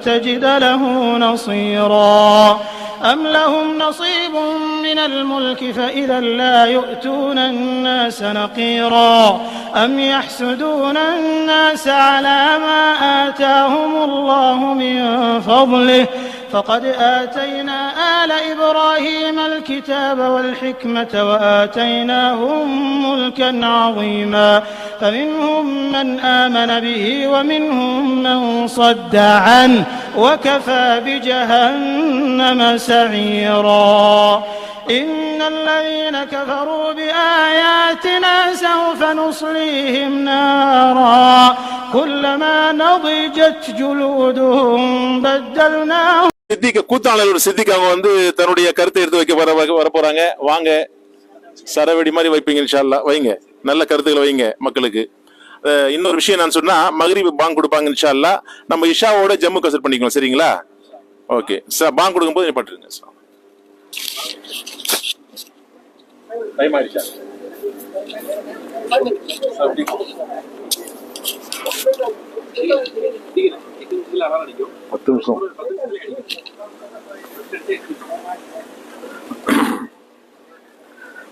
تجد له نصيرا أم لهم نصيب من الملك فإذا لا يؤتون الناس نقيرا أم يحسدون الناس على ما آتاهم الله من فضله فقد آتينا آل إبراهيم الكتاب والحكمة وآتيناهم ملكا عظيما فمنهم من آمن به ومنهم من صد عنه وكفى بجهنم سعيرا إن الذين كفروا بآياتنا سوف نصليهم نارا كلما نضجت جلودهم بدلناهم. கூத்தாளர் சித்திக் அவங்க தன்னுடைய கருத்தை எடுத்து வைக்க வர போறாங்க. வாங்க, சரவெடி மாதிரி வைப்பீங்க இன்ஷா அல்லாஹ். வைங்க, நல்ல கருத்துக்களை வைங்க மக்களுக்கு. இன்னொரு விஷயம் நான் சொன்னா மக்ரிப் பாங்க் கொடுப்பாங்க இன்ஷா அல்லாஹ். நம்ம இஷாவோட ஜம்மு கசர் பண்ணிக்கலாம், சரிங்களா? ஓகே, பாங்க் கொடுக்கும்போது நீ பட்டுருங்க. டைம் ஆயிடுச்சா?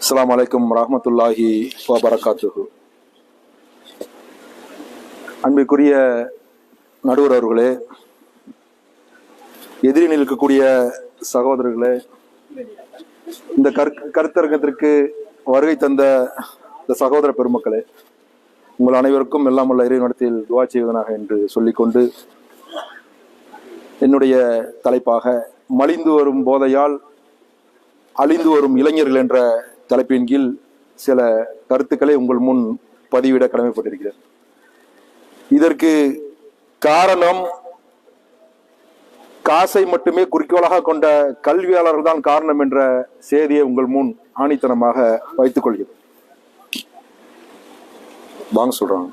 அஸ்ஸலாமு அலைக்கும் வரஹ்மத்துல்லாஹி வபரகாத்துஹு. அன்பிற்குரிய நடுவர் அவர்களே, எதிரில் இருக்கக்கூடிய சகோதரர்களே, இந்த கருத்தரங்கத்திற்கு வருகை தந்த இந்த சகோதர பெருமக்களே, உங்கள் அனைவருக்கும் எல்லாம் உள்ள இறைவனிடத்தில் துஆ செய்வதனாக என்று சொல்லிக்கொண்டு, என்னுடைய தலைப்பாக மலிந்து வரும் போதையால் அழிந்து வரும் இளைஞர்கள் என்ற தலைப்பின் கீழ் சில கருத்துக்களை உங்கள் முன் பதிவிட கடமைப்பட்டிருக்கிறேன். இதற்கு காரணம் காசை மட்டுமே குறிக்கோளாக கொண்ட கல்வியாளர்கள் தான் காரணம் என்ற செய்தியை உங்கள் முன் ஆணித்தனமாக வைத்துக் கொள்கிறேன். வாங்க சொல்றாங்க.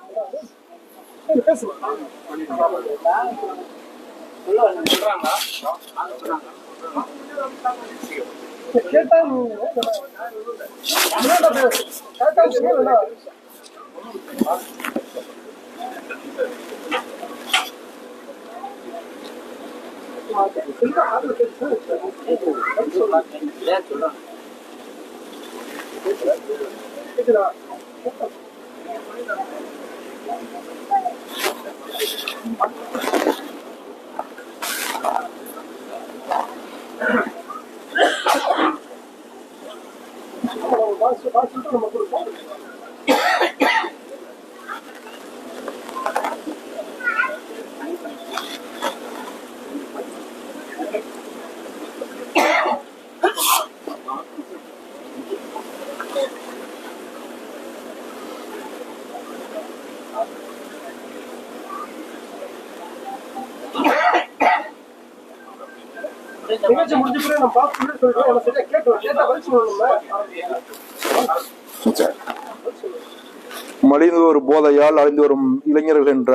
மலிந்து ஒரு போதையால் அழிந்து வரும் இளைஞர்கள் என்ற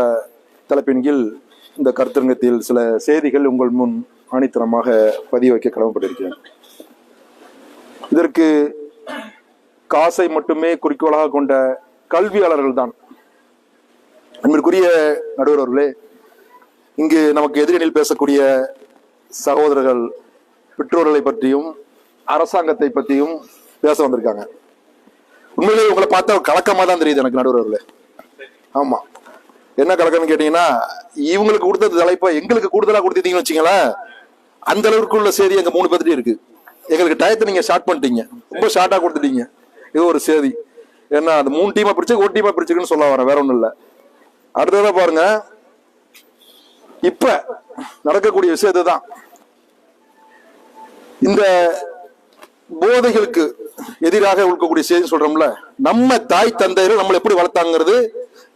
தலைப்பின் கீழ் இந்த கருத்தரங்கத்தில் சில செய்திகள் உங்கள் முன் ஆணித்தனமாக பதிவு வைக்க கடமைப்பட்டிருக்கிறேன். இதற்கு காசை மட்டுமே குறிக்கோளாக கொண்ட கல்வியாளர்கள் தான். அன்பிற்குரிய நடுவர் அவர்களே, இங்கு நமக்கு எதிரணியில் பேசக்கூடிய சகோதரர்கள் பெற்றோர்களை பற்றியும் அரசாங்கத்தை பற்றியும் பேச வந்திருக்காங்க. உண்மையிலேயே உங்களை பார்த்தா கலக்கமா தான் தெரியுது எனக்கு நடுவர் அவர்களே. ஆமா, என்ன கலக்கம்னு கேட்டீங்கன்னா, இவங்களுக்கு கொடுத்த தலைப்பா எங்களுக்கு கூடுதலா கொடுத்தீங்கன்னு வச்சுங்களேன், அந்த அளவுக்கு உள்ள செய்தி எங்க 3 பேர்கிட்ட இருக்கு. எங்களுக்கு டயத்தை நீங்க ஷார்ட் பண்ணிட்டீங்க, ரொம்ப ஷார்ட்டா கொடுத்துட்டீங்க. இது ஒரு செய்தி. ஏன்னா அது 3 டீமா பிரிச்சு 1 டீமா பிரிச்சுக்குன்னு சொல்ல வரேன், வேற ஒண்ணும் இல்ல. அடுத்ததான் பாருங்க, இப்ப நடக்கக்கூடிய விஷயத்தை தான் இந்த போதைகளுக்கு எதிராக இருக்கக்கூடிய செய்தி சொல்றோம்ல. நம்ம தாய் தந்தையர்கள் நம்மளை எப்படி வளர்த்தாங்கிறது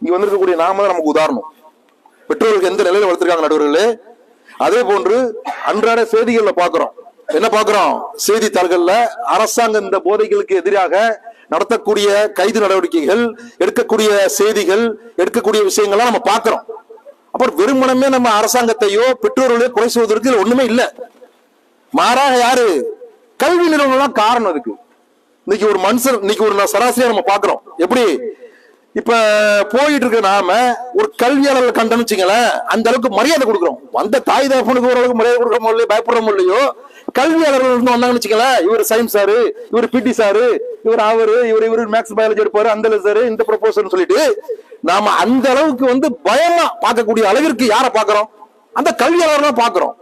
இங்க வந்திருக்கக்கூடிய நாம தான் நமக்கு உதாரணம். பெற்றோர்களுக்கு எந்த நிலையில வளர்த்திருக்காங்க நடுவர்களே, அதே போன்று அன்றாட செய்திகள்ல பாக்குறோம். என்ன பாக்குறோம்? செய்தித்தாள்கள்ல அரசாங்கம் இந்த போதைகளுக்கு எதிராக நடத்தக்கூடிய கைது நடவடிக்கைகள், எடுக்கக்கூடிய செய்திகள், எடுக்கக்கூடிய விஷயங்கள்லாம் நம்ம பாக்குறோம். அப்புறம் வெறுமனமே நம்ம அரசாங்கத்தையோ பெற்றோர்களையோ குறை சொல்வதற்கு ஒண்ணுமே இல்லை. மாறாக யாரு? கல்வி நிறுவனம் காரணம். அதுக்கு இன்னைக்கு ஒரு மனுஷன், இன்னைக்கு ஒரு சராசரியா நம்ம பாக்குறோம். எப்படி இப்ப போயிட்டு இருக்க நாம ஒரு கல்வியாளர்கள் கண்டனம் வச்சுங்களேன், அந்த அளவுக்கு மரியாதை கொடுக்குறோம். வந்த தாய் தகப்பனுக்கு ஓரளவுக்கு மரியாதை கொடுக்குறோமோ இல்லையோ, பயப்படுறோமோ இல்லையோ, கல்வியாளர்கள் வந்தாங்கன்னு வச்சுங்களேன், இவர் சயின்ஸ் சாரு, இவர் பிடி சாரு, இவர் இவர் மேக்ஸ் பயாலஜி எடுப்பாரு, அந்த சாரு இந்த ப்ரொபோசல் சொல்லிட்டு நாம அந்த அளவுக்கு பயமா பார்க்கக்கூடிய அளவிற்கு யாரை பாக்குறோம்? அந்த கல்வியாளர் தான் பாக்குறோம்.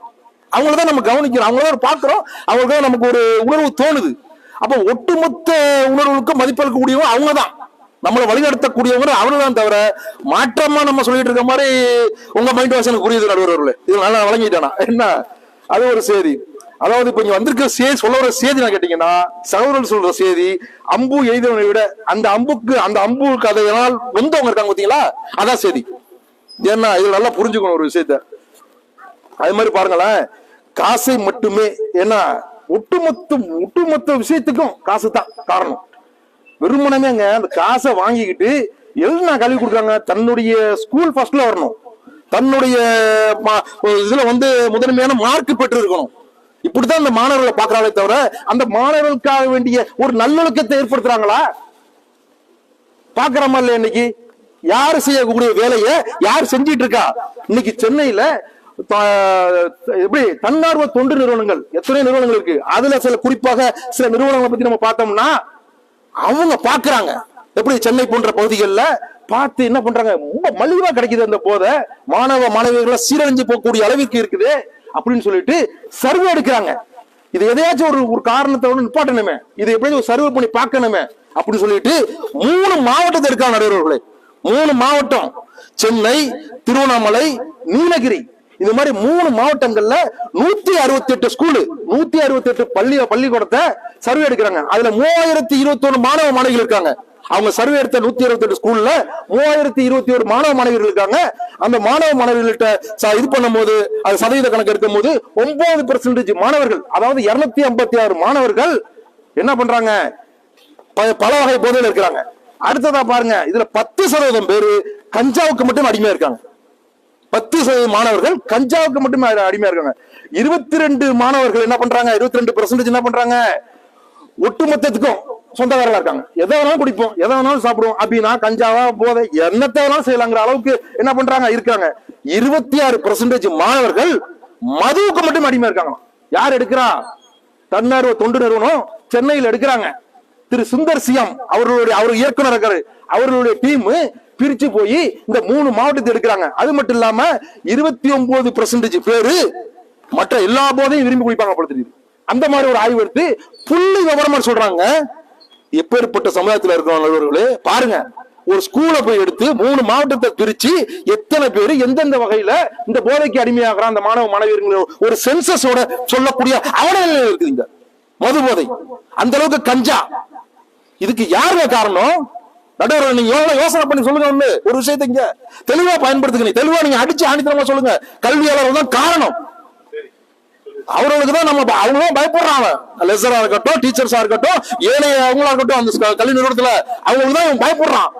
அவங்களதான் நம்ம கவனிக்கிறோம், அவங்களதான் பாக்குறோம், அவங்களுக்கு நமக்கு ஒரு உணர்வு தோணுது. அப்ப ஒட்டுமொத்த உணர்வுக்கு மதிப்பளிக்கக்கூடியவங்க அவங்கதான், நம்மளை வழிநடத்தக்கூடியவங்க அவர்தான். தவிர மாற்றமா நம்ம சொல்லிட்டு இருக்க மாதிரி உங்க மைண்ட் வாஷ் எனக்கு புரியுது நடுவர்களே, இது நல்லா வழங்கிட்டானா என்ன? அது ஒரு செய்தி. அதாவது இப்ப இங்க வந்திருக்க செய்தி, சொல்ல வர செய்தி நான் கேட்டீங்கன்னா, சகோதரர்கள் சொல்ற செய்தி, அம்பு எய்தவனை விட அந்த அம்பு கதையினால் நொந்தவங்க இருக்காங்க பாத்தீங்களா, அதான் செய்தி. ஏன்னா இது நல்லா புரிஞ்சுக்கணும் ஒரு விஷயத்த. அது மாதிரி பாருங்களேன், காசை மட்டுமே, ஏன்னா ஒட்டுமொத்த விஷயத்துக்கும் காசு தான் காரணம். வெறுமனமேங்க அந்த காசை வாங்கிக்கிட்டு எல்லாம் கல்வி கொடுக்குறாங்க. தன்னுடைய ஸ்கூல் ஃபர்ஸ்ட்ல வரணும், தன்னுடைய இதுல முதன்மையான மார்க் பெற்று இருக்கணும். இப்படித்தான் அந்த மாணவர்களை பாக்குறாங்களே தவிர அந்த மாணவர்களுக்காக வேண்டிய ஒரு நல்லொழுக்கத்தை ஏற்படுத்துறாங்களா? பாக்குறோமா இல்லையா? இன்னைக்கு யாரு செய்யக்கூடிய வேலையை யார் செஞ்சிட்டு இருக்கா? இன்னைக்கு சென்னையில எப்படி தன்னார்வ தொண்டு நிறுவனங்கள் எத்தனை நிறுவனங்கள் இருக்கு. அதுல குறிப்பாக சில நிறுவனங்களை பத்தி நம்ம பார்த்தோம்னா, அவங்க பாக்குறாங்க எப்படி சென்னை போன்ற பகுதிகளில் பார்த்து என்ன பண்றாங்க, ரொம்ப மலிவா கிடைக்குது அந்த போதை, மாணவ மாணவிகளை சீரழிஞ்சு போகக்கூடிய அளவிற்கு இருக்குது அப்படின்னு சொல்லிட்டு சர்வே எடுக்கிறாங்க. இது எதையாச்சும் ஒரு காரணத்தோட நிப்பாட்டணுமே, இது எப்படியும் ஒரு சர்வே பண்ணி பார்க்கணுமே அப்படின்னு சொல்லிட்டு 3 மாவட்டத்தை இருக்காங்க நடுவர்களே. 3 மாவட்டம், சென்னை, திருவண்ணாமலை, நீலகிரி, இந்த மாதிரி 3 மாவட்டங்கள்ல 168 ஸ்கூலு, 168 பள்ளிக்கூடத்தை சர்வே எடுக்கிறாங்க. அதுல 3021 மாணவ மாணவிகள் இருக்காங்க. அவங்க சர்வே எடுத்த 168 ஸ்கூல்ல 3021 மாணவ மாணவிகள் இருக்காங்க. அந்த மாணவ மாணவிகள்கிட்ட இது பண்ணும் போது, அது சதவீத கணக்கு எடுக்கும் போது 9% மாணவர்கள், அதாவது 256 மாணவர்கள் என்ன பண்றாங்க, பல வகை போதையில் இருக்கிறாங்க. அடுத்ததா பாருங்க, இதுல 10% பேரு கஞ்சாவுக்கு மட்டும் அடிமையா இருக்காங்க. 10% மாணவர்கள் கஞ்சாவுக்கு மட்டுமே அடிமையா இருக்காங்க. 22 மாணவர்கள் என்ன பண்றாங்க, 22% என்ன பண்றாங்க, ஒட்டுமொத்தத்துக்கும் சொந்தக்காரர்களா இருக்காங்க. எதை வேணாலும் குடிப்போம், எதை வேணாலும் சாப்பிடுவோம் அப்படின்னா, கஞ்சாவா போதை என்னத்தை வேணாலும் செய்யலாங்கிற அளவுக்கு என்ன பண்றாங்க, இருக்காங்க. 26% மாணவர்கள் மதுவுக்கு மட்டும் அடிமையா இருக்காங்க. யார் எடுக்கிறா? தன்னார்வ தொண்டு நிறுவனம் சென்னையில் எடுக்கிறாங்க. திரு சுந்தர் சிஎம் அவர் இயக்குனர் இருக்காரு, அவர்களுடைய டீம் பிரிச்சு போய் இந்த 3 மாவட்டத்தை எடுக்கிறாங்க. அது மட்டும் இல்லாம 29% பேரு மற்ற எல்லா போதையும் விரும்பி குடிப்பாங்க போல தெரியுது. அந்த மாதிரி ஒரு ஆய்வு எடுத்து புள்ளி விவரமா சொல்றாங்க. எப்பேற்பட்ட சமுதாயத்தில் இருக்கிறவர்களே பாருங்க, ஒரு ஸ்கூலை போய் எடுத்து 3 மாவட்டத்தை பிரிச்சு எத்தனை பேரு எந்தெந்த வகையில இந்த போதைக்கு அடிமையாகிறான் அந்த மாணவ மாணவியர்கள் ஒரு சென்சஸோட சொல்லக்கூடிய அவல இருக்குதுங்க. மது போதை அந்த அளவுக்கு கஞ்சா, இதுக்கு யாருங்க காரணம்? நடுவர் நீங்க எவ்வளவு யோசனை பண்ணி சொல்லுங்க. ஒரு விஷயத்தை இங்க தெளிவா பயன்படுத்துங்க, தெளிவா நீங்க அடிச்சு ஆணித்தரமா சொல்லுங்க. கல்வியாளர் தான் காரணம். அவர்களுக்கு தான் நம்ம அவங்களும் பயப்படுறாங்க. லெசரா இருக்கட்டும், டீச்சர்ஸா இருக்கட்டும், ஏனைய அவங்களா இருக்கட்டும், அந்த கல்வி நிறுவனத்துல அவங்களுக்கு தான் பயப்படுறான்.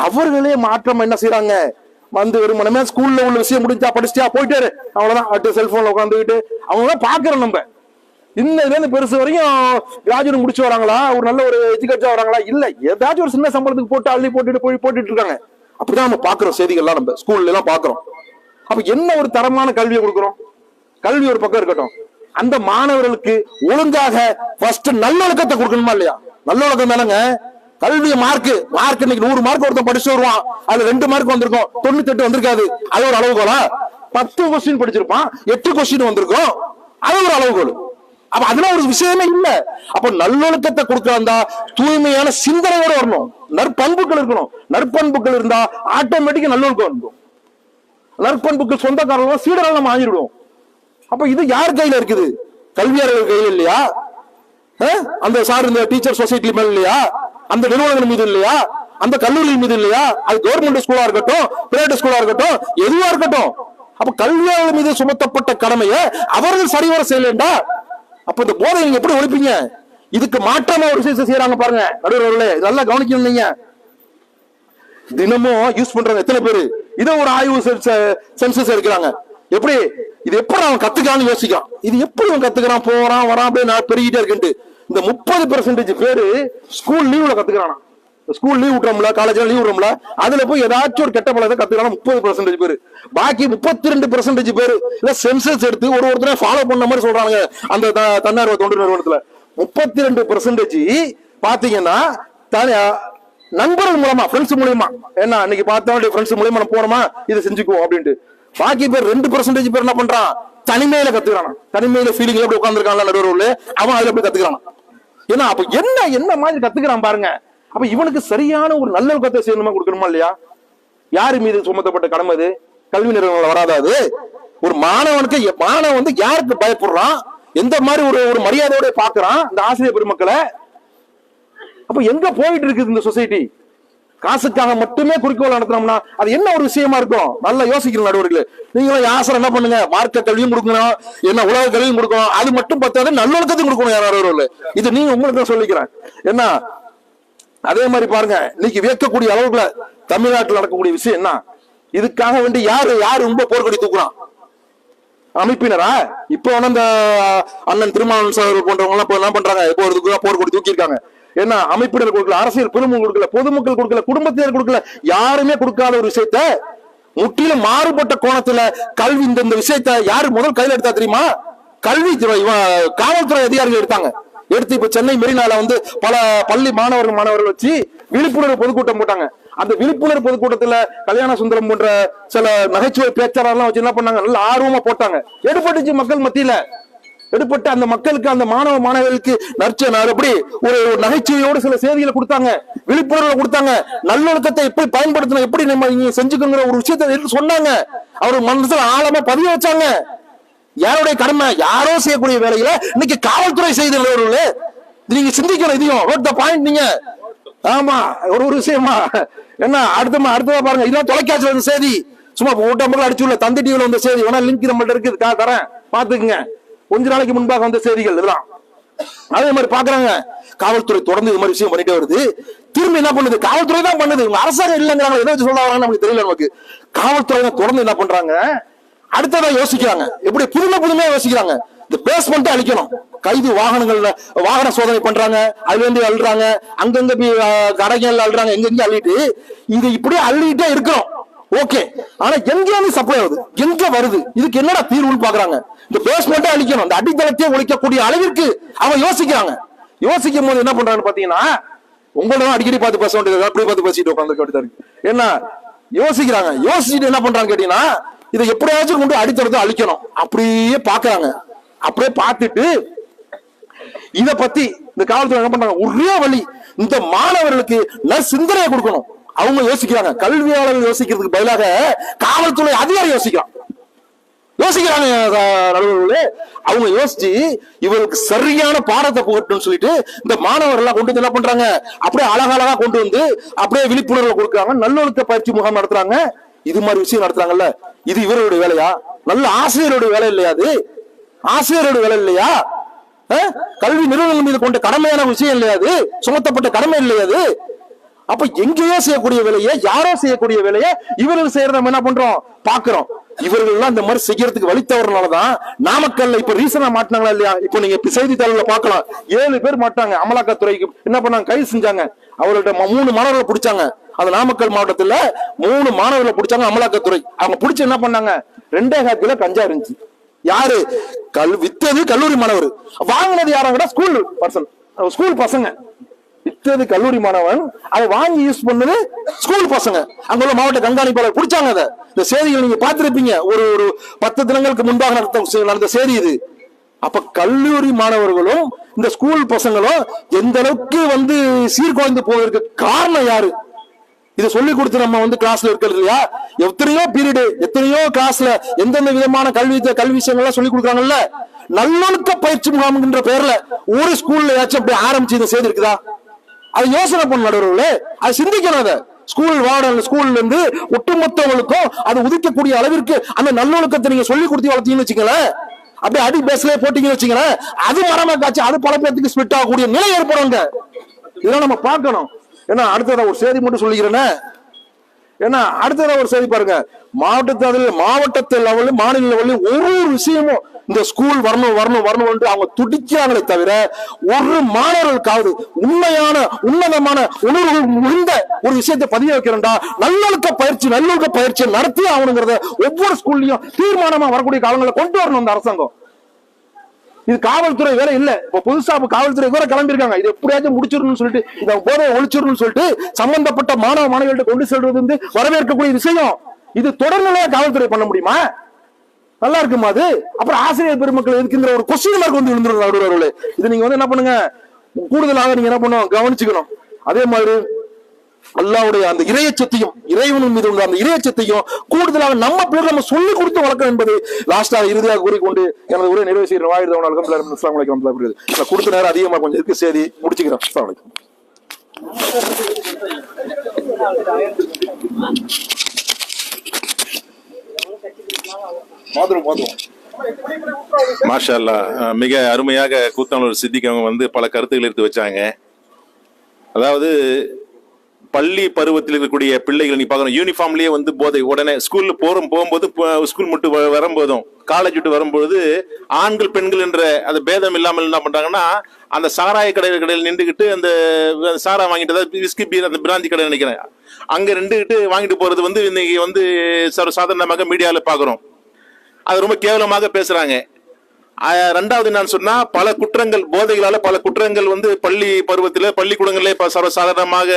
அவர்களே மாற்றம் என்ன செய்யறாங்க, வெறுமனமே ஸ்கூல்ல உள்ள விஷயம் முடிஞ்சா படிச்சியா போயிட்டாரு, அவ்வளவுதான். அடுத்த செல்போன்ல உட்காந்துக்கிட்டு அவங்க தான் பாக்குறோம். நம்ம இன்னும் பெருசு வரையும் கிராஜுவேட் முடிச்சு வராங்களா, ஒரு நல்ல ஒரு எஜுகேஷன் வராங்களா? இல்ல, ஏதாச்சும் ஒரு சின்ன சம்பளத்துக்கு போட்டு அள்ளி போட்டுட்டு இருக்காங்க. அப்படிதான் நம்ம பாக்குறோம் செய்திகள்லாம், நம்ம ஸ்கூல்ல எல்லாம் பாக்குறோம். அப்ப என்ன ஒரு தரமான கல்வியை கொடுக்குறோம்? கல்வி ஒரு பக்கம் இருக்கட்டும், அந்த மாணவர்களுக்கு ஒழுங்காக ஃபர்ஸ்ட் நல்லொழுக்கத்தை கொடுக்கணுமா இல்லையா? நல்லொழுக்கம் தானங்க கல்வி. மார்க் இன்னைக்கு 100 மார்க் ஒருத்தன் படிச்சு வருவான், அதுல 2 மார்க் வந்திருக்கும், 98 வந்திருக்காது. அது ஒரு அளவுகோலா? 10 கொஸ்டின் படிச்சிருப்பான், 8 கொஸ்டின் வந்திருக்கும், அது ஒரு அளவுகோல். அப்ப அதுல ஒரு விஷயமே இல்ல. அப்ப நல்லொழுக்கத்தை கொடுக்க வந்தா தூய்மையான சிந்தனையோட வரணும், நற்பண்புகள் இருக்கணும். நற்பண்புகள் இருந்தா ஆட்டோமேட்டிக்கா நல்லொழுக்கம் இருக்கும். நற்பண்புகள் சொந்தக்காரர்கள் சீடர்கள் நம்ம ஆகிடுவோம். அப்ப இது யார் கையில இருக்குது? கல்வியாளர்கள் கையில் இல்லையா? அந்த சார் இந்த டீச்சர் சொசைட்டி மேல இல்லையா? அந்த நிறுவனங்கள் மீது இல்லையா? அந்த கல்லூரிகள் மீது இல்லையா? அது கவர்மெண்ட் ஸ்கூலா இருக்கட்டும், பிரைவேட் ஸ்கூலா இருக்கட்டும், எதுவா இருக்கட்டும். அப்ப கல்வியாளர்கள் மீது சுமத்தப்பட்ட கடமையை அவர்கள் சரிவர செய்யலண்டா, அப்ப இந்த போதை நீங்க எப்படி ஒழிப்பீங்க? இதுக்கு மாற்றமா ஒரு விஷயம் செய்யறாங்க பாருங்க நடுவர்களே, இதெல்லாம் கவனிக்கணும். நீங்க தினமும் யூஸ் பண்றாங்க எத்தனை பேரு? இதை ஒரு ஆய்வு சென்சஸ் எடுக்கிறாங்க. எப்படி இது எப்படி அவன் கத்துக்கான்னு யோசிக்கான். இது எப்படி அவன் கத்துக்கிறான், போறான் வரான், அப்படியே நான் பெருகிட்டே இருக்குன்ட்டு. இந்த 30% பேரு ஸ்கூல் லீவ்ல கத்துக்கிறானா. ஸ்கூல் லீவ் விட்டுறோம்ல, காலேஜ்ல லீவ் விடுறோம்ல, அதுல போய் ஏதாச்சும் ஒரு கெட்ட பழக்கத்தை கத்துக்கலாம் 30% பேரு. பாக்கி 32% பேரு இல்ல சென்சஸ் எடுத்து ஒருத்தரை ஃபாலோ பண்ண மாதிரி சொல்றாங்க அந்த தன்னார்வ தொண்டு நிறுவனத்துல. 32% பாத்தீங்கன்னா நண்பர்கள் மூலமா, ஃப்ரெண்ட்ஸ் மூலமா, என்ன அன்னைக்கு பார்த்தோம் ஃப்ரெண்ட்ஸ் மூலமா நம்ம போனோமா இதை செஞ்சுக்குவோம் அப்படின்ட்டு. பாக்கி பேர் 2% பேர் என்ன பண்றான், தனிமையில கத்துக்கிறான். தனிமையில ஃபீலிங்ல அப்படி உட்காந்துருக்கான்ல நடுவர்களே, அவன் அதுல அப்படி கத்துக்கிறான். ஏன்னா அப்ப என்ன மாதிரி கத்துக்கிறான் பாருங்க. அப்ப இவனுக்கு சரியான ஒரு நல்லொழுக்கத்தை செய்யணுமா கொடுக்கணுமா இல்லையா? யாரு மீது சுமத்தப்பட்ட கடமை அது? கல்வி நிறுவனங்கள் வராது. ஒரு மாணவனுக்கு மாணவன் வந்து யாருக்கு பயப்படுறான், எந்த மாதிரி ஒரு மரியாதையோட பாக்குறான் இந்த ஆசிரியர் பெருமக்களை. அப்ப எங்க போயிட்டு இருக்குது இந்த சொசைட்டி? காசுக்காக மட்டுமே குறிக்கோள் நடத்தினோம்னா அது என்ன ஒரு விஷயமா இருக்கும்? நல்லா யோசிக்கணும் நடுவர்களே. நீங்களும் யாசரம் என்ன பண்ணுங்க, மார்க்க கல்வியும் கொடுக்கணும், என்ன உலக கல்வியும் கொடுக்கணும். அது மட்டும் பத்தாது, நல்லொழுக்கத்தையும் கொடுக்கணும் யாரும். இது நீங்க உங்களுக்கு சொல்லிக்கிறேன். என்ன அதே மாதிரி பாருங்க, இன்னைக்கு வியக்கக்கூடிய அளவுக்குள்ள தமிழ்நாட்டில் நடக்கக்கூடிய விஷயம் என்ன? இதுக்காக வேண்டி யாரு ரொம்ப போர்க்கொடி தூக்குறான்? அமைப்பினரா? இப்போ அந்த அண்ணன் திருமாவளவன் போன்றவங்க எல்லாம் என்ன பண்றாங்க, இப்போ ஒரு போர்க்கொடி தூக்கி இருக்காங்க. என்ன அமைப்பினர் கொடுக்கல, அரசியல் பெருமக்கள் கொடுக்கல, பொதுமக்கள் கொடுக்கல, குடும்பத்தினர் கொடுக்கல, யாருமே கொடுக்காத ஒரு விஷயத்த முற்றிலும் மாறுபட்ட கோணத்துல கல்வி இந்த விஷயத்த யாரு முதல் கையில் எடுத்தா தெரியுமா? கல்வித்துறை, காவல்துறை அதிகாரிகள் எடுத்தாங்க. எடுத்து இப்ப சென்னை மெரினால வந்து பல பள்ளி மாணவர்கள் வச்சு விழிப்புணர்வு பொதுக்கூட்டம் போட்டாங்க. அந்த விழிப்புணர்வு பொதுக்கூட்டத்துல கல்யாண சுந்தரம் போன்ற சில நகைச்சுவை பேச்சாளர்லாம் வச்சு என்ன பண்ணாங்க, நல்ல ஆர்வமா போட்டாங்க. எடுபட்டுச்சு மக்கள் மத்தியில. எடுபட்டு அந்த மக்களுக்கு, அந்த மாணவர்களுக்கு எப்படி ஒரு நகைச்சுவையோடு சில செய்திகளை கொடுத்தாங்க, விழிப்புணர்வு கொடுத்தாங்க, நல்லொழுக்கத்தை எப்படி பயன்படுத்தணும், எப்படி நம்ம செஞ்சுக்கோங்கிற ஒரு விஷயத்தை சொன்னாங்க. அவர் மனசுல ஆழமா பதிய வச்சாங்க. யாருடைய கடமை? யாரோ செய்யக்கூடிய வேலையில இன்னைக்கு காவல்துறை செய்திருந்தவர்களே, நீங்க சிந்திக்கணும். இதையும் பாயிண்ட் நீங்க. ஆமா, ஒரு விஷயமா என்ன அடுத்ததா பாருங்க. இதெல்லாம் தொலைக்காட்சியில் வந்த செய்தி, சும்மா ஓட்டம்புகள் அடிச்சுள்ள தந்தி டிவில வந்த செய்தி. வேணா லிங்க் நம்மள்ட்ட இருக்குது, தரேன், பாத்துக்குங்க. கொஞ்ச நாளைக்கு முன்பாக வந்த செய்திகள் இதெல்லாம். அதே மாதிரி பாக்குறாங்க, காவல்துறை தொடர்ந்து இது மாதிரி விஷயம் பண்ணிட்டே வருது. திரும்பி என்ன பண்ணுது? காவல்துறை தான் பண்ணுது. அரசாங்கம் இல்லைங்கிறாங்க. எதை வச்சு சொல்ல வராங்கன்னு நமக்கு தெரியல. நமக்கு காவல்துறை தொடர்ந்து என்ன பண்றாங்க, அடுத்ததான் யோசிக்கிறாங்க. எப்படி புதுமையா யோசிக்கிறாங்க. இந்த பேஸ்மெண்ட் அழிக்கணும். கைது வாகன சோதனை பண்றாங்க. அதுல இருந்து அள்ளுறாங்க, அங்கங்க கடைகள் அள்ளுறாங்க, எங்க அள்ளிட்டு இது இப்படியே அள்ளிட்டே இருக்கிறோம். ஓகே, ஆனா எங்கேயாவது சப்ளை ஆகுது, எங்க வருது, இதுக்கு என்னடா தீர்வுன்னு பாக்குறாங்க. இந்த பேஸ்மெண்ட் அழிக்கணும், இந்த அடித்தளத்தையே ஒழிக்கக்கூடிய அளவிற்கு அவங்க யோசிக்கிறாங்க. யோசிக்கும் போது என்ன பண்றாங்கன்னு பாத்தீங்கன்னா, உங்களோட அடிக்கடி பார்த்து பேச வேண்டியது, அப்படி பார்த்து பேசிட்டு உட்காந்து என்ன யோசிக்கிறாங்க. யோசிச்சுட்டு என்ன பண்றாங்க கேட்டீங்கன்னா, இதை எப்படியாச்சும் கொண்டு அடித்தளத்தை அழிக்கணும் அப்படியே பாக்குறாங்க. அப்படியே பார்த்துட்டு இத பத்தி இந்த காவல்துறை என்ன பண்றாங்க, ஒரே வழி இந்த மாணவர்களுக்கு சிந்தனையை கொடுக்கணும். அவங்க யோசிக்கிறாங்க. கல்வியாளர்கள் யோசிக்கிறதுக்கு பதிலாக காவல்துறை அதிகாரி யோசிக்கிறாங்க. அவங்க யோசிச்சு இவருக்கு சரியான பாடத்தை புகட்டுன்னு சொல்லிட்டு இந்த மாணவர்கள் எல்லாம் கொண்டு என்ன பண்றாங்க, அப்படியே அழகழகா கொண்டு வந்து அப்படியே விழிப்புணர்வு கொடுக்குறாங்க. நல்லொழுக்க பயிற்சி முகாம் நடத்துறாங்க. இது மாதிரி விஷயம் நடத்துறாங்கல்ல, இது இவருடைய வேலையா? நல்ல ஆசிரியருடைய வேலை இல்லையா? அது ஆசிரியருடைய வேலை இல்லையா? கல்வி நிறுவனங்கள் மீது கொண்ட கடமையான விஷயம் இல்லையா? அது சுமத்தப்பட்ட கடமை இல்லையா? அது அப்ப எங்கேயோ செய்யக்கூடிய வேலையை, யாரோ செய்யக்கூடிய வேலையை இவர்கள் செய்யறத நம்ம என்ன பண்றோம், பாக்குறோம். இவர்கள் எல்லாம் இந்த மாதிரி செய்யறதுக்கு வழி தவறுனாலதான் நாமக்கல்ல இப்ப ரீசனா மாட்டினாங்களா இல்லையா? இப்ப நீங்க செய்தித்தாள்ல பாக்கலாம், 7 பேர் மாட்டாங்க. அமலாக்கத்துறைக்கு என்ன பண்ணாங்க, கைது செஞ்சாங்க. அவர்கள்ட்ட 3 மாணவர்களை பிடிச்சாங்க. அது நாமக்கல் மாவட்டத்துல 3 மாணவர்களை பிடிச்சாங்க அமலாக்கத்துறை. அவங்க பிடிச்சு என்ன பண்ணாங்க, 2.5 கிலோ கஞ்சா இருந்துச்சு. யாரு வித்தது? கல்லூரி மாணவர். வாங்கினது யாராங்கடா? ஸ்கூல் பசங்க. வித்தது கல்லூரி மாணவன், அதை வாங்கி யூஸ் பண்ணது ஸ்கூல் பசங்க. அங்குள்ள மாவட்ட கண்காணிப்பாளர் பிடிச்சாங்க. அதை இந்த செய்திகள் நீங்க பார்த்திருப்பீங்க. ஒரு 10 தினங்களுக்கு முன்பாக நடந்த செய்தி இது. அப்ப கல்லூரி மாணவர்களும் இந்த ஸ்கூல் பசங்களும் எந்த அளவுக்கு சீர்குலைந்து போவதற்கு காரணம் யாரு? இதை சொல்லி கொடுத்து நம்ம கிளாஸ்ல இருக்கிறது இல்லையா? எத்தனையோ பீரியடு, எத்தனையோ கிளாஸ்ல எந்தெந்த விதமான கல்வி விஷயங்கள்லாம் சொல்லி கொடுக்குறாங்கல்ல. நல்லொழுக்க பயிற்சி முகாம்ங்கிற பேர்ல ஒரு ஸ்கூல்ல ஏதாச்சும் அப்படி ஆரம்பிச்சு இதை செய்து இருக்குதா? அதை யோசனை பண்ண நடுவர்களே, அதை சிந்திக்கணும். அதை ஸ்கூல் வார்டன், ஸ்கூல்ல இருந்து ஒட்டுமொத்தவங்களுக்கும் அது உதிக்கக்கூடிய அளவிற்கு அந்த நல்லொழுக்கத்தை நீங்க சொல்லி கொடுத்து வளர்த்தீங்கன்னு வச்சுங்களேன், அப்படியே அடி பேஸ்ல போட்டீங்கன்னு வச்சுங்களேன், அது மரமா காய்ச்சி அது பல பேருக்கு ஸ்பிட் ஆகக்கூடிய நிலை ஏற்படுங்க. இதெல்லாம் நம்ம பார்க்கணும். ஏன்னா அடுத்தத ஒரு செய்தி மட்டும் சொல்லிக்கிறேன்னு, ஏன்னா அடுத்த ஒரு செய்தி பாருங்க, மாவட்டத்து லெவலில் மாநில லெவலில் ஒரு விஷயமும் இந்த ஸ்கூல் வரணும் வரணும் வரணும் அவங்க துடிக்கிறாங்களே தவிர ஒரு மாணவர்களுக்காவது உண்மையான உன்னதமான உணர்வுகள் முடிந்த ஒரு விஷயத்தை பதிய வைக்கிறா. நல்லொழுக்க பயிற்சி நடத்தி ஆகணுங்கிறத ஒவ்வொரு ஸ்கூல்லையும் தீர்மானமா வரக்கூடிய காலங்களை கொண்டு வரணும் இந்த அரசாங்கம். இது காவல்துறை வேலை இல்ல. இப்ப புதுசா காவல்துறை கூட கிளம்பிருக்காங்க, இது எப்படியாச்சும் முடிச்சிடணும்னு சொல்லிட்டு, இந்த போதை ஒழிச்சிடணும்னு சொல்லிட்டு சம்பந்தப்பட்ட மாணவ மாணவிகள்ட்ட கொண்டு செல்வது வந்து வரவேற்கக்கூடிய விஷயம். இது தொடர்நிலையா காவல்துறை பண்ண முடியுமா? நல்லா இருக்குமா அது? அப்புறம் ஆசிரியர் பெருமக்கள் இருக்கின்ற ஒரு கொஸ்டின் மார்க் வந்து விழுந்துருவாரு. இது நீங்க வந்து என்ன பண்ணுங்க, கூடுதலாக நீங்க என்ன பண்ணுவோம் கவனிச்சுக்கணும். அதே மாதிரி அல்லாஹ்வுடைய அந்த இறையச்சத்தையும் இறைவனின் மீது உள்ள அந்த இறையச்சத்தையும் கூடுதலாக நம்ம பிள்ளைகள் நம்ம சொல்லிக் கொடுத்து வளர்க்க என்பது லாஸ்டாக இறுதியாக கூறிக்கொண்டு எனது உரை நிறைவு செய்கிற கொடுத்த நேரம் அதிகமாக கொஞ்சம் இருக்கு, செய்தி முடிச்சுக்கிறோம். அஸ்ஸலாமு அலைக்கும். மாஷா அல்லாஹ், மிக அருமையாக கூத்தானூர் சித்திக் அவங்க வந்து பல கருத்துக்கள் எடுத்து வச்சாங்க. அதாவது பள்ளி பருவத்தில் இருக்கக்கூடிய பிள்ளைகள் நீ பார்க்கணும், யூனிஃபார்ம்லயே வந்து போதை, உடனே ஸ்கூல்ல போகும்போது ஸ்கூல் மட்டும் வரும்போதும் காலேஜ் விட்டு வரும்போது ஆண்கள் பெண்கள் என்ற அந்த பேதம் இல்லாமல் என்ன பண்றாங்கன்னா, அந்த சாராய கடையில் நின்றுகிட்டு அந்த சாரா வாங்கிட்டு, அதாவது விஸ்கி பீர் அந்த பிராந்தி கடை நினைக்கிறேன், அங்க நின்றுகிட்டு வாங்கிட்டு போறது வந்து இன்னைக்கு வந்து சாதாரணமாக மீடியாவில் பாக்குறோம். அது ரொம்ப கேவலமாக பேசுறாங்க. ரெண்டாவது நான் சொன்னா, பல குற்றங்கள் போதைகளால பல குற்றங்கள் வந்து பள்ளி பருவத்தில் பள்ளிக்கூடங்களே சர்வசாதாரணமாக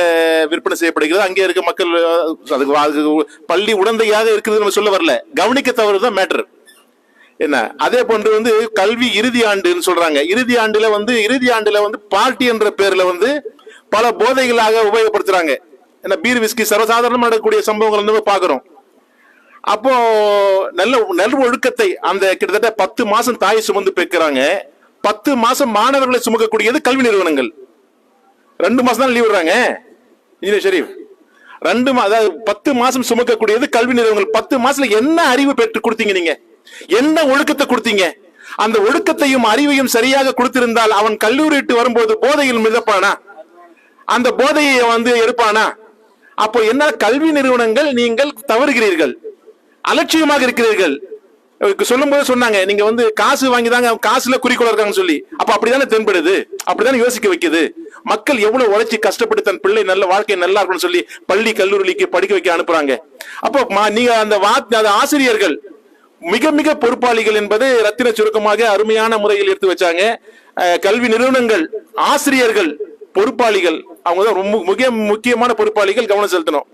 விற்பனை செய்யப்படுகிறது. அங்கே இருக்க மக்கள் அதுக்கு பள்ளி உடந்தையாக இருக்குது நம்ம சொல்ல வரல, கவனிக்க தவறுதான் மேட்டர் என்ன. அதே போன்று வந்து கல்வி இறுதி ஆண்டுன்னு சொல்றாங்க. இறுதி ஆண்டுல வந்து பார்ட்டி என்ற பேர்ல வந்து பல போதைகளாக உபயோகப்படுத்துறாங்க. ஏன்னா பீர் விஸ்கி சர்வசாதாரணமாக நடக்கக்கூடிய சம்பவங்கள் வந்து பாக்குறோம். அப்போ நல்ல ஒழுக்கத்தை அந்த கிட்டத்தட்ட 10 மாசம் தாய் சுமந்து பெக்கிறாங்க. 10 மாசம் மாணவர்களை சுமக்கக்கூடியது கல்வி நிறுவனங்கள். 2 மாசம் தான் லீவ் விடுறாங்க இன்ஜினியர் ஷெரீப். 10 மாசம் சுமக்கக்கூடியது கல்வி நிறுவனங்கள். 10 மாசத்துல என்ன அறிவு பெற்று கொடுத்தீங்க நீங்க? என்ன ஒழுக்கத்தை கொடுத்தீங்க? அந்த ஒழுக்கத்தையும் அறிவையும் சரியாக கொடுத்திருந்தால் அவன் கல்லூரி விட்டு வரும்போது போதையில் மிதப்பானா? அந்த போதையை வந்து எடுப்பானா? அப்போ என்ன கல்வி நிறுவனங்கள் நீங்கள் தவறுகிறீர்கள், அலட்சியமாக இருக்கிறீர்கள். சொல்லும் போது சொன்னாங்க, நீங்க வந்து காசு வாங்கிதாங்க, காசுல குறிக்கோள் இருக்காங்கன்னு சொல்லி. அப்ப அப்படித்தானே தென்படுது, அப்படித்தானே யோசிக்க வைக்குது. மக்கள் எவ்வளவு உழைச்சி கஷ்டப்பட்டு தன் பிள்ளை நல்ல வாழ்க்கை நல்லா இருக்கும்னு சொல்லி பள்ளி கல்லூரிக்கு படிக்க வைக்க அனுப்புறாங்க. அப்போ நீங்க அந்த ஆசிரியர்கள் மிக மிக பொறுப்பாளிகள் என்பது ரத்தின சுருக்கமாக அருமையான முறையில் எடுத்து வச்சாங்க. கல்வி நிறுவனங்கள், ஆசிரியர்கள் பொறுப்பாளிகள், அவங்க தான் ரொம்ப முக்கியமான பொறுப்பாளிகள், கவனம் செலுத்தணும்.